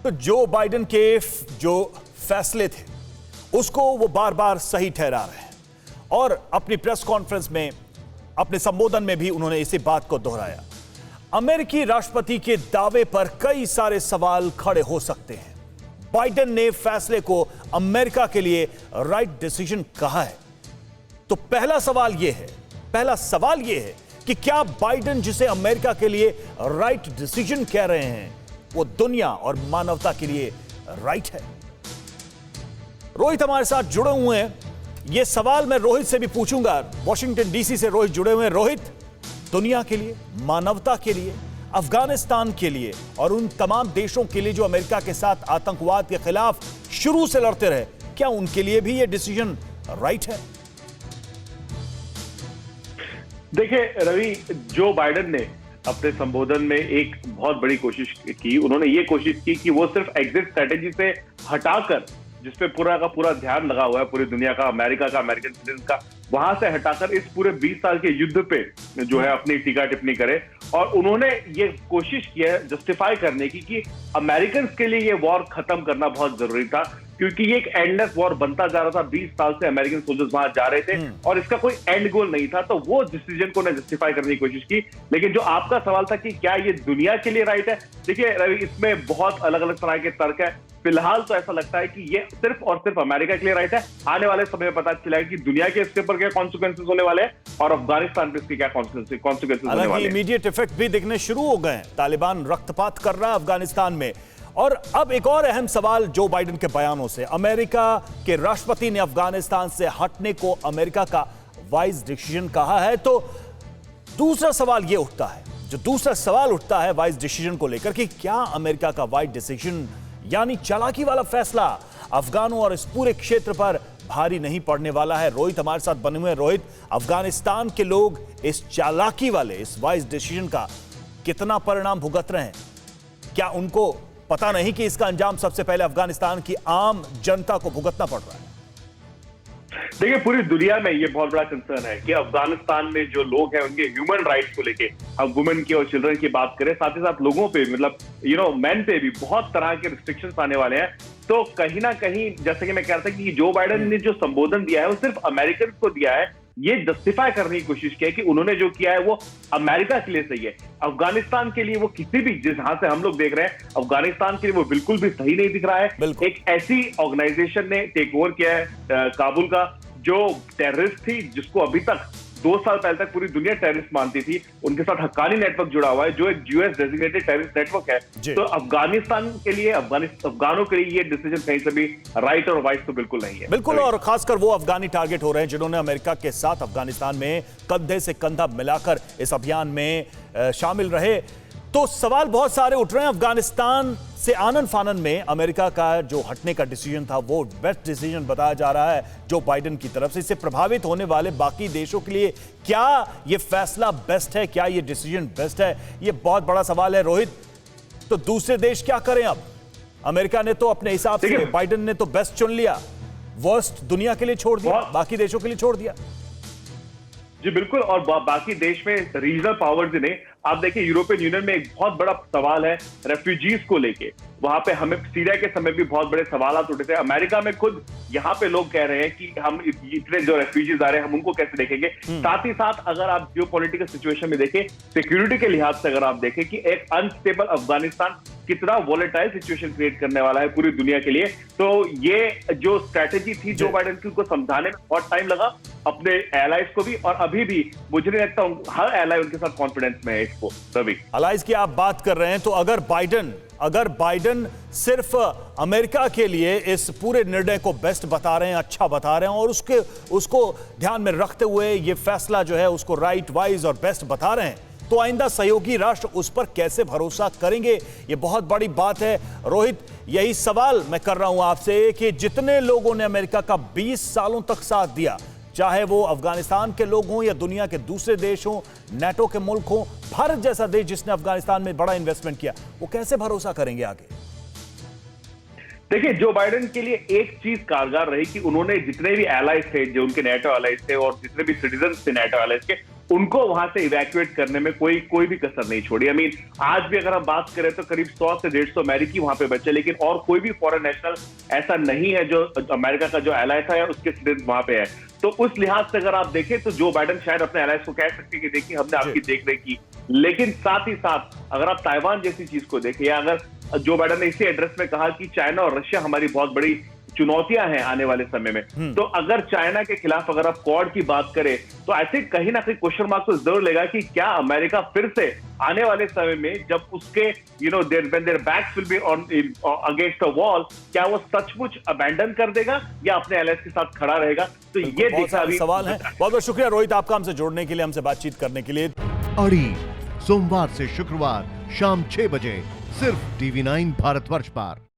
तो Joe Biden के जो फैसले थे उसको वो बार बार सही ठहरा रहे हैं और अपनी प्रेस कॉन्फ्रेंस में, अपने संबोधन में भी उन्होंने इसी बात को दोहराया। अमेरिकी राष्ट्रपति के दावे पर कई सारे सवाल खड़े हो सकते हैं। बाइडेन ने फैसले को अमेरिका के लिए राइट डिसीजन कहा है। तो पहला सवाल यह है कि क्या बाइडेन जिसे अमेरिका के लिए राइट डिसीजन कह रहे हैं वो दुनिया और मानवता के लिए राइट है? रोहित हमारे साथ जुड़े हुए हैं। यह सवाल मैं रोहित से भी पूछूंगा। वॉशिंगटन डीसी से रोहित जुड़े हुए हैं। रोहित, दुनिया के लिए, मानवता के लिए, अफगानिस्तान के लिए और उन तमाम देशों के लिए जो अमेरिका के साथ आतंकवाद के खिलाफ शुरू से लड़ते रहे, क्या उनके लिए भी यह डिसीजन राइट है? देखिए रवि, जो बाइडेन ने अपने संबोधन में एक बहुत बड़ी कोशिश की, उन्होंने ये कोशिश की कि वो सिर्फ एग्जिट स्ट्रेटेजी से हटाकर, जिसपे पूरा का पूरा ध्यान लगा हुआ है पूरी दुनिया का, अमेरिका का, अमेरिकन सिटीजन का, वहां से हटाकर इस पूरे 20 साल के युद्ध पे जो है अपनी टीका टिप्पणी करे। और उन्होंने ये कोशिश की है जस्टिफाई करने की कि अमेरिकन के लिए ये वॉर खत्म करना बहुत जरूरी था, क्योंकि ये एक एंडलेस वॉर बनता जा रहा था। 20 साल से अमेरिकन सोल्जर्स वहां जा रहे थे और इसका कोई एंड गोल नहीं था। तो वो डिसीजन को उन्होंने जस्टिफाई करने की कोशिश की। लेकिन जो आपका सवाल था कि क्या ये दुनिया के लिए राइट है, देखिए रवि, इसमें बहुत अलग अलग तरह के तर्क है। फिलहाल तो ऐसा लगता है कि ये सिर्फ और सिर्फ अमेरिका के लिए राइट है। आने वाले समय में पता चलेगा कि दुनिया के इसके ऊपर क्या कॉन्सिक्वेंसेस होने वाले हैं और अफगानिस्तान पे इसके क्या कॉन्सिक्वेंसेस होने वाले हैं। इमीडिएट इफेक्ट भी दिखने शुरू हो गए हैं। तालिबान रक्तपात कर रहा है अफगानिस्तान में। और अब एक और अहम सवाल जो बाइडेन के बयानों से, अमेरिका के राष्ट्रपति ने अफगानिस्तान से हटने को अमेरिका का वाइज डिसीजन कहा है। तो दूसरा सवाल उठता है वाइज डिसीजन को लेकर कि क्या अमेरिका का वाइज डिसीजन यानी चालाकी वाला फैसला अफगानों और इस पूरे क्षेत्र पर भारी नहीं पड़ने वाला है? रोहित हमारे साथ बने हुए हैं। रोहित, अफगानिस्तान के लोग इस चालाकी वाले, इस वाइज डिसीजन का कितना परिणाम भुगत रहे हैं? क्या उनको पता नहीं कि इसका अंजाम सबसे पहले अफगानिस्तान की आम जनता को भुगतना पड़ रहा है? देखिए, पूरी दुनिया में ये बहुत बड़ा कंसर्न है कि अफगानिस्तान में जो लोग हैं उनके ह्यूमन राइट्स को लेके, हम वुमेन की और चिल्ड्रन की बात करें, साथ ही साथ लोगों पे, मतलब मेन पे भी बहुत तरह के रिस्ट्रिक्शंस आने वाले हैं। तो कहीं ना कहीं, जैसे कि मैं कह रहा था कि जो बाइडेन ने जो संबोधन दिया है वो सिर्फ अमेरिकन को दिया है, ये जस्टिफाई करने की कोशिश की है कि उन्होंने जो किया है वो अमेरिका के लिए सही है। अफगानिस्तान के लिए वो किसी भी, जहां से हम लोग देख रहे हैं, अफगानिस्तान के लिए वो बिल्कुल भी सही नहीं दिख रहा है। एक ऐसी ऑर्गेनाइजेशन ने टेक ओवर किया है काबुल का, जो टेररिस्ट थी, जिसको अभी तक 2 साल पहले तक पूरी दुनिया टेररिस्ट मानती थी। उनके साथ हक्कानी नेटवर्क जुड़ा हुआ है, जो एक यूएस डेजिग्नेटेड टेररिस्ट नेटवर्क है। तो अफगानिस्तान के लिए, अफगानों के लिए ये डिसीजन कहीं से भी राइट और वाइज तो बिल्कुल नहीं है। बिल्कुल, और खासकर वो अफगानी टारगेट हो रहे हैं जिन्होंने अमेरिका के साथ अफगानिस्तान में कंधे से कंधा मिलाकर इस अभियान में शामिल रहे। तो सवाल बहुत सारे उठ रहे हैं। अफगानिस्तान से आनन फानन में अमेरिका का जो हटने का डिसीजन था वो बेस्ट डिसीजन बताया जा रहा है जो बाइडेन की तरफ से। इससे प्रभावित होने वाले बाकी देशों के लिए क्या ये फैसला बेस्ट है, क्या ये डिसीजन बेस्ट है, ये बहुत बड़ा सवाल है। रोहित, तो दूसरे देश क्या करें अब? अमेरिका ने तो अपने हिसाब से, बाइडेन ने तो बेस्ट चुन लिया, वर्स्ट दुनिया के लिए छोड़ दिया, बाकी देशों के लिए छोड़ दिया। जी बिल्कुल, और बाकी देश में रीजनल पावर्स ने, आप देखिए यूरोपियन यूनियन में एक बहुत बड़ा सवाल है रेफ्यूजीज को लेके। वहां पे हमें सीरिया के समय भी बहुत बड़े सवाल उठे थे। अमेरिका में खुद यहाँ पे लोग कह रहे हैं कि हम इतने जो रेफ्यूजीज आ रहे हैं हम उनको कैसे देखेंगे। साथ ही साथ अगर आप जियो पॉलिटिकल सिचुएशन में देखें, सिक्योरिटी के लिहाज से अगर आप देखें कि एक अनस्टेबल अफगानिस्तान कितना वॉलेटाइल सिचुएशन क्रिएट करने वाला है पूरी दुनिया के लिए। तो ये जो स्ट्रैटेजी थी जो बाइडेन की, उनको समझाने में बहुत टाइम लगा अपने एलाइज को भी, और अभी भी मुझे नहीं लगता हर एलाई उनके साथ कॉन्फिडेंस में है इसको। रवि, एलाइज की आप बात कर रहे हैं, तो अगर बाइडेन सिर्फ अमेरिका के लिए इस पूरे निर्णय को बेस्ट बता रहे हैं, अच्छा बता रहे हैं, और उसको ध्यान में रखते हुए ये फैसला जो है उसको राइट, वाइज और बेस्ट बता रहे हैं, तो आइंदा सहयोगी राष्ट्र उस पर कैसे भरोसा करेंगे? ये बहुत बड़ी बात है। रोहित, यही सवाल मैं कर रहा हूं आपसे कि जितने लोगों ने अमेरिका का 20 सालों तक साथ दिया, चाहे वो अफगानिस्तान के लोग हों या दुनिया के दूसरे देश हों, नेटो के मुल्क हों, भारत जैसा देश जिसने अफगानिस्तान में बड़ा इन्वेस्टमेंट किया, वो कैसे भरोसा करेंगे आगे? देखिए, जो बाइडेन के लिए एक चीज कारगर रही कि उन्होंने जितने भी एलाइज थे, जो उनके नेटो एलाइज थे और जितने भी सिटीजन थे नेटो एलाइज के, उनको वहां से इवैक्यूएट करने में कोई भी कसर नहीं छोड़ी। आई मीन आज भी अगर हम बात करें तो करीब 100 से 150 अमेरिकी वहां पे बचे, लेकिन और कोई भी फॉरेन नेशनल ऐसा नहीं है जो अमेरिका का जो एलाय था या उसके सिटीजन वहां पे है। तो उस लिहाज से अगर आप देखें तो जो बाइडन शायद अपने एलायंस को कह सकते हैं कि देखिए हमने आपकी देख रेख की, लेकिन साथ ही साथ अगर आप ताइवान जैसी चीज को देखें, या अगर जो बाइडन ने इसी एड्रेस में कहा कि चाइना और रशिया हमारी बहुत बड़ी चुनौतियां हैं आने वाले समय में, तो अगर चाइना के खिलाफ अगर आप क्वाड की बात करें तो आई थिंक कहीं ना कहीं क्वेश्चन मार्क तो जरूर लेगा कि क्या अमेरिका फिर से आने वाले समय में जब उसके when their backs will be on against the wall, क्या वो सचमुच अबैंडन कर देगा या अपने एलायंस के साथ खड़ा रहेगा। तो ये बहुत सारे सवाल हैं। बहुत बहुत शुक्रिया रोहित आपका हमसे जुड़ने के लिए, हमसे बातचीत करने के लिए। अड़ी सोमवार से शुक्रवार शाम 6 बजे सिर्फ TV9 भारतवर्ष पर।